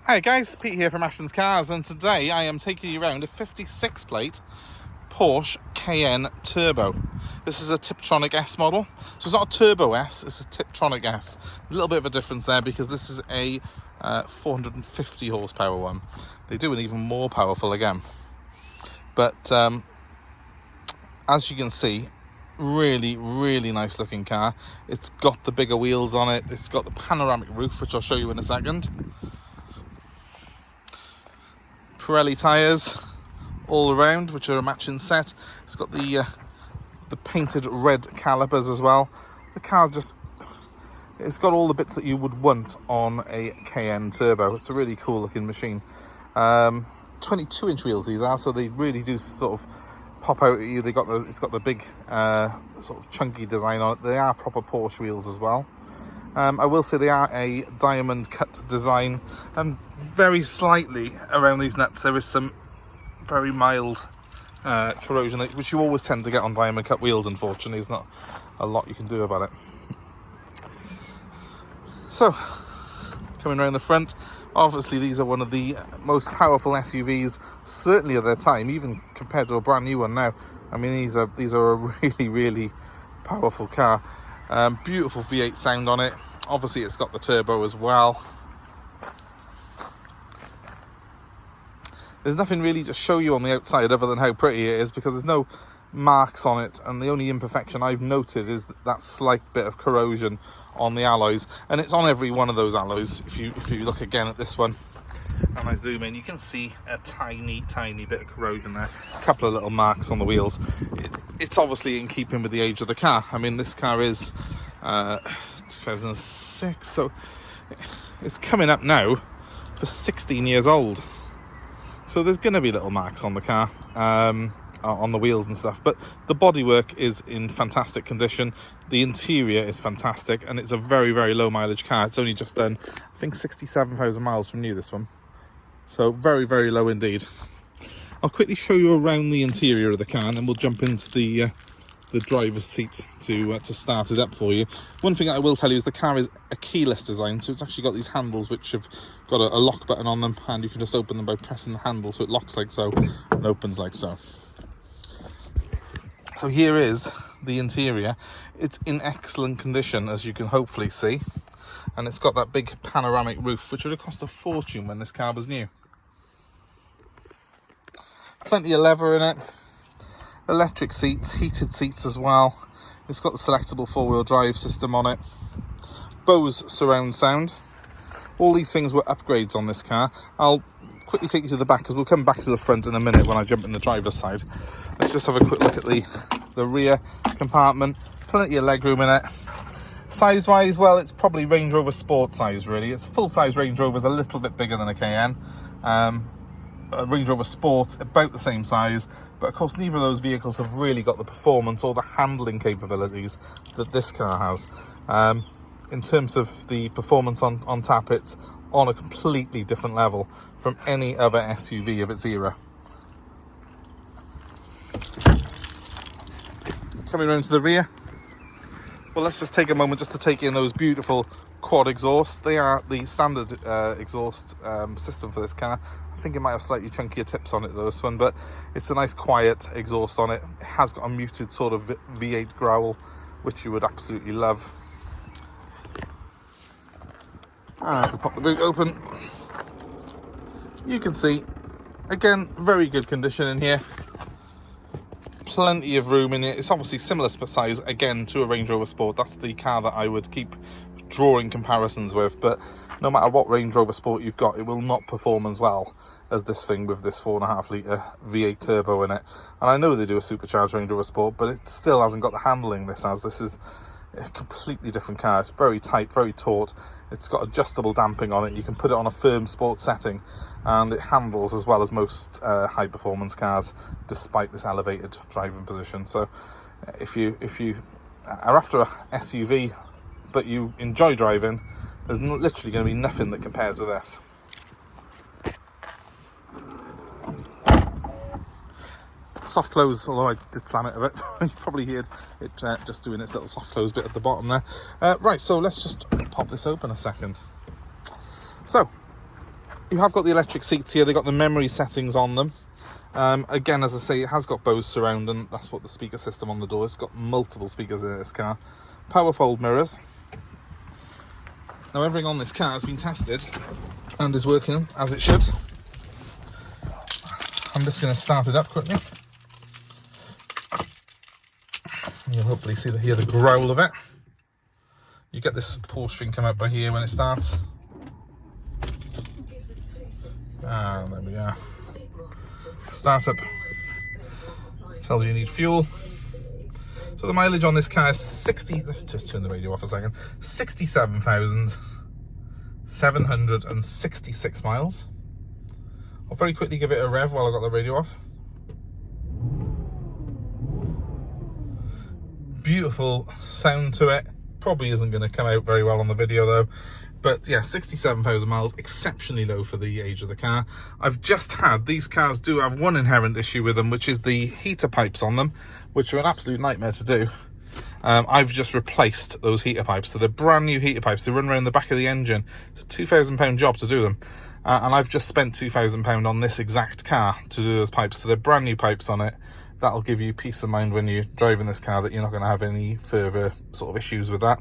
Hi guys, Pete here from Ashton's Cars, and today I am taking you around a 56 plate Porsche Cayenne Turbo. This is a Tiptronic S model, so it's not a Turbo S, it's a Tiptronic S. A little bit of a difference there because this is a 450 horsepower one. They do an even more powerful again. But as you can see, really nice looking car. It's got the bigger wheels on it, it's got the panoramic roof, which I'll show you in a second. Pirelli tyres all around, which are a matching set. It's got the painted red calipers as well. The car it's got all the bits that you would want on a Cayenne Turbo. It's a really cool looking machine. 22-inch wheels these are, so they really do sort of pop out at you. It's got the big sort of chunky design on it. They are proper Porsche wheels as well. I will say they are a diamond cut design, and very slightly around these nuts there is some very mild corrosion, which you always tend to get on diamond cut wheels. Unfortunately, there's not a lot you can do about it. So, coming around the front, obviously these are one of the most powerful SUVs, certainly of their time, even compared to a brand new one now. I mean, these are a really powerful car. Beautiful V8 sound on it. Obviously it's got the turbo as well. There's nothing really to show you on the outside other than how pretty it is, because there's no marks on it, and the only imperfection I've noted is that slight bit of corrosion on the alloys, and it's on every one of those alloys. If you look again at this one and I zoom in, you can see a tiny bit of corrosion there, a couple of little marks on the wheels. It's obviously in keeping with the age of the car. I mean, this car is 2006, so it's coming up now for 16 years old. So there's going to be little marks on the car, on the wheels and stuff, but the bodywork is in fantastic condition. The interior is fantastic, and it's a very low mileage car. It's only just done, I think, 67,000 miles from new, this one. So very low indeed. I'll quickly show you around the interior of the car, and then we'll jump into the driver's seat to start it up for you. One thing I will tell you is the car is a keyless design, so it's actually got these handles which have got a lock button on them, and you can just open them by pressing the handle, so it locks like so and opens like so. So here is the interior. It's in excellent condition, as you can hopefully see, and it's got that big panoramic roof, which would have cost a fortune when this car was new. Plenty of leather in it, electric seats, heated seats as well. It's got the selectable four-wheel drive system on it, Bose surround sound. All these things were upgrades on this car. I'll quickly take you to the back, because we'll come back to the front in a minute when I jump in the driver's side. Let's just have a quick look at the rear compartment. Plenty of legroom in it. Size wise, well, it's probably Range Rover Sport size, really. It's full size Range Rover is a little bit bigger than a Cayenne. A Range Rover Sport about the same size, but of course neither of those vehicles have really got the performance or the handling capabilities that this car has. In terms of the performance on tap, it's on a completely different level from any other SUV of its era. Coming around to the rear, well, let's just take a moment just to take in those beautiful quad exhausts. They are the standard exhaust system for this car. I think it might have slightly chunkier tips on it though, this one, but it's a nice quiet exhaust on it. It has got a muted sort of V8 growl, which you would absolutely love. And if we pop the boot open, you can see, again, very good condition in here. Plenty of room in it. It's obviously similar size again to a Range Rover Sport. That's the car that I would keep drawing comparisons with, but no matter what Range Rover Sport you've got, it will not perform as well as this thing with this 4.5 litre V8 turbo in it. And I know they do a supercharged Range Rover Sport, but it still hasn't got the handling this has. This is a completely different car. It's very tight, very taut. It's got adjustable damping on it. You can put it on a firm sport setting, and it handles as well as most high performance cars, despite this elevated driving position. So if you are after a SUV but you enjoy driving, there's literally going to be nothing that compares with this. Soft close, although I did slam it a bit. You probably heard it just doing its little soft close bit at the bottom there. Right, so let's just pop this open a second. So You have got the electric seats here. They've got the memory settings on them. Again, as I say, it has got Bose surround, and that's what the speaker system on the door is. It's got multiple speakers in this car. Power fold mirrors. Now everything on this car has been tested and is working as it should. I'm just going to start it up quickly. You'll hopefully hear the growl of it. You get this Porsche thing come out by here when it starts. Ah, there we are. Start up. Tells you need fuel. So the mileage on this car is 60. Let's just turn the radio off a second. 67,766 miles. I'll very quickly give it a rev while I've got the radio off. Beautiful sound to it. Probably isn't going to come out very well on the video though. But yeah, 67,000 miles, exceptionally low for the age of the car. I've just had, these cars do have one inherent issue with them, which is the heater pipes on them, which are an absolute nightmare to do. I've just replaced those heater pipes. So they're brand new heater pipes. They run around the back of the engine. It's a £2,000 job to do them. And I've just spent £2,000 on this exact car to do those pipes. So they're brand new pipes on it. That'll give you peace of mind when you're driving this car that you're not going to have any further sort of issues with that.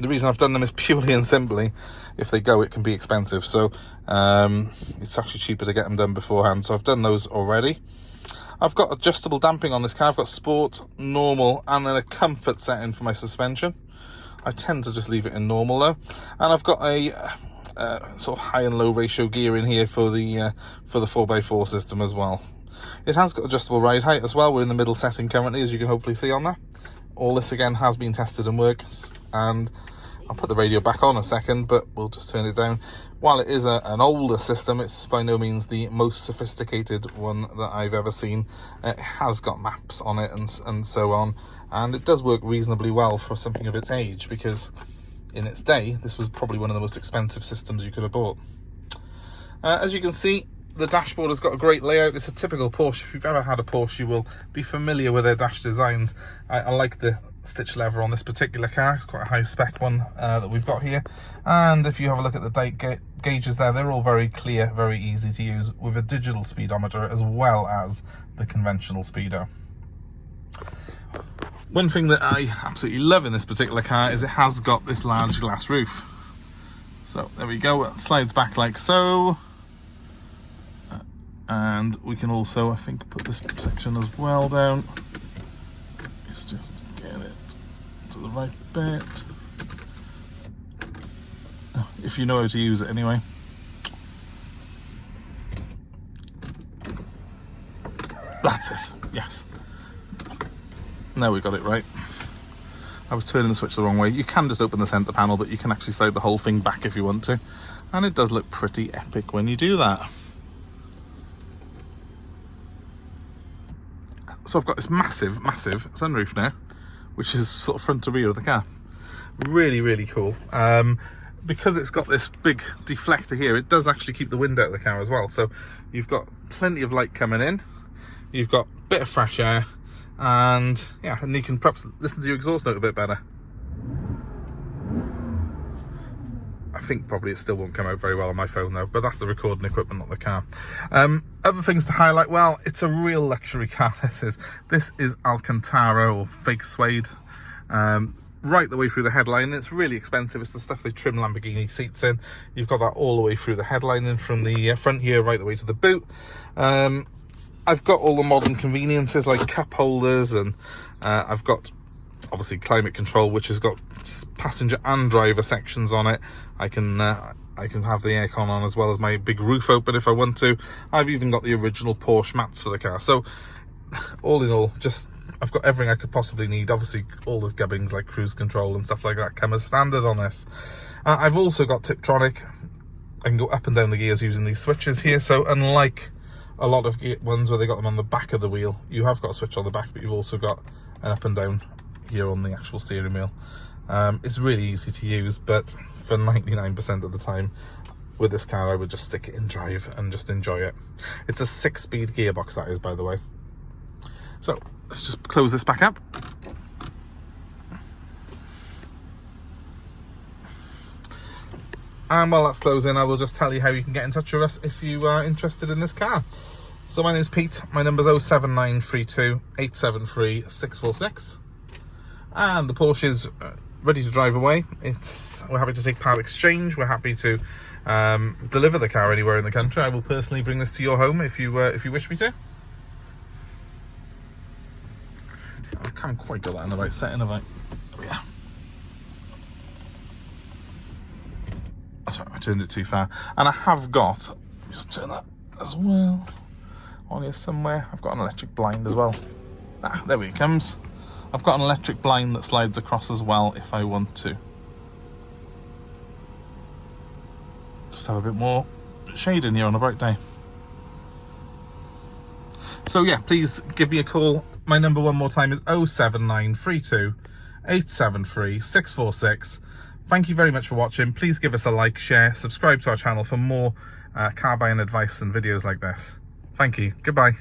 The reason I've done them is purely and simply, if they go, it can be expensive. So it's actually cheaper to get them done beforehand. So I've done those already. I've got adjustable damping on this car. I've got sport, normal, and then a comfort setting for my suspension. I tend to just leave it in normal though. And I've got a sort of high and low ratio gear in here for the 4x4 system as well. It has got adjustable ride height as well. We're in the middle setting currently, as you can hopefully see on there. All this again has been tested and works, and I'll put the radio back on a second, but we'll just turn it down. While it is an older system, it's by no means the most sophisticated one that I've ever seen. It has got maps on it and so on, and it does work reasonably well for something of its age, because in its day this was probably one of the most expensive systems you could have bought. As you can see, the dashboard has got a great layout. It's a typical Porsche. If you've ever had a Porsche, you will be familiar with their dash designs. I like the stitch lever on this particular car. It's quite a high spec one that we've got here. And if you have a look at the gauges there, they're all very clear, very easy to use, with a digital speedometer as well as the conventional speedo. One thing that I absolutely love in this particular car is it has got this large glass roof. So there we go. It slides back like so. And we can also, I think, put this section as well down. Let's just get it to the right bit. Oh, if you know how to use it anyway. That's it, yes. Now we got it right. I was turning the switch the wrong way. You can just open the centre panel, but you can actually slide the whole thing back if you want to. And it does look pretty epic when you do that. So I've got this massive sunroof now, which is sort of front to rear of the car. Really, really cool. Because it's got this big deflector here, it does actually keep the wind out of the car as well. So you've got plenty of light coming in. You've got a bit of fresh air, and yeah, and you can perhaps listen to your exhaust note a bit better. I think probably it still won't come out very well on my phone though, but that's the recording equipment, not the car. Other things to highlight, well, it's a real luxury car, this is Alcantara or fake suede, right the way through the headline. It's really expensive. It's the stuff they trim Lamborghini seats in. You've got that all the way through the headline and from the front here right the way to the boot. I've got all the modern conveniences like cup holders, and I've got obviously climate control, which has got passenger and driver sections on it. I can have the aircon on as well as my big roof open if I want to. I've even got the original Porsche mats for the car. So all in all, I've got everything I could possibly need. Obviously all the gubbings like cruise control and stuff like that come as standard on this. I've also got Tiptronic. I can go up and down the gears using these switches here. So unlike a lot of ones where they got them on the back of the wheel, you have got a switch on the back, but you've also got an up and down here on the actual steering wheel. It's really easy to use, but for 99% of the time with this car I would just stick it in drive and just enjoy it. It's a 6-speed gearbox, that is, by the way. So let's just close this back up. And while that's closing, I will just tell you how you can get in touch with us if you are interested in this car. So my name's Pete, my number's 07932 873 646. And the Porsche is ready to drive away. We're happy to take part exchange. We're happy to deliver the car anywhere in the country. I will personally bring this to your home if you wish me to. I can't quite get that in the right setting, have I? Oh, yeah. Sorry, I turned it too far. And I have got, just turn that as well, on here somewhere. I've got an electric blind as well. There it comes. I've got an electric blind that slides across as well if I want to. Just have a bit more shade in here on a bright day. So yeah, please give me a call. My number one more time is 07932 873 646. Thank you very much for watching. Please give us a like, share, subscribe to our channel for more car buying advice and videos like this. Thank you. Goodbye.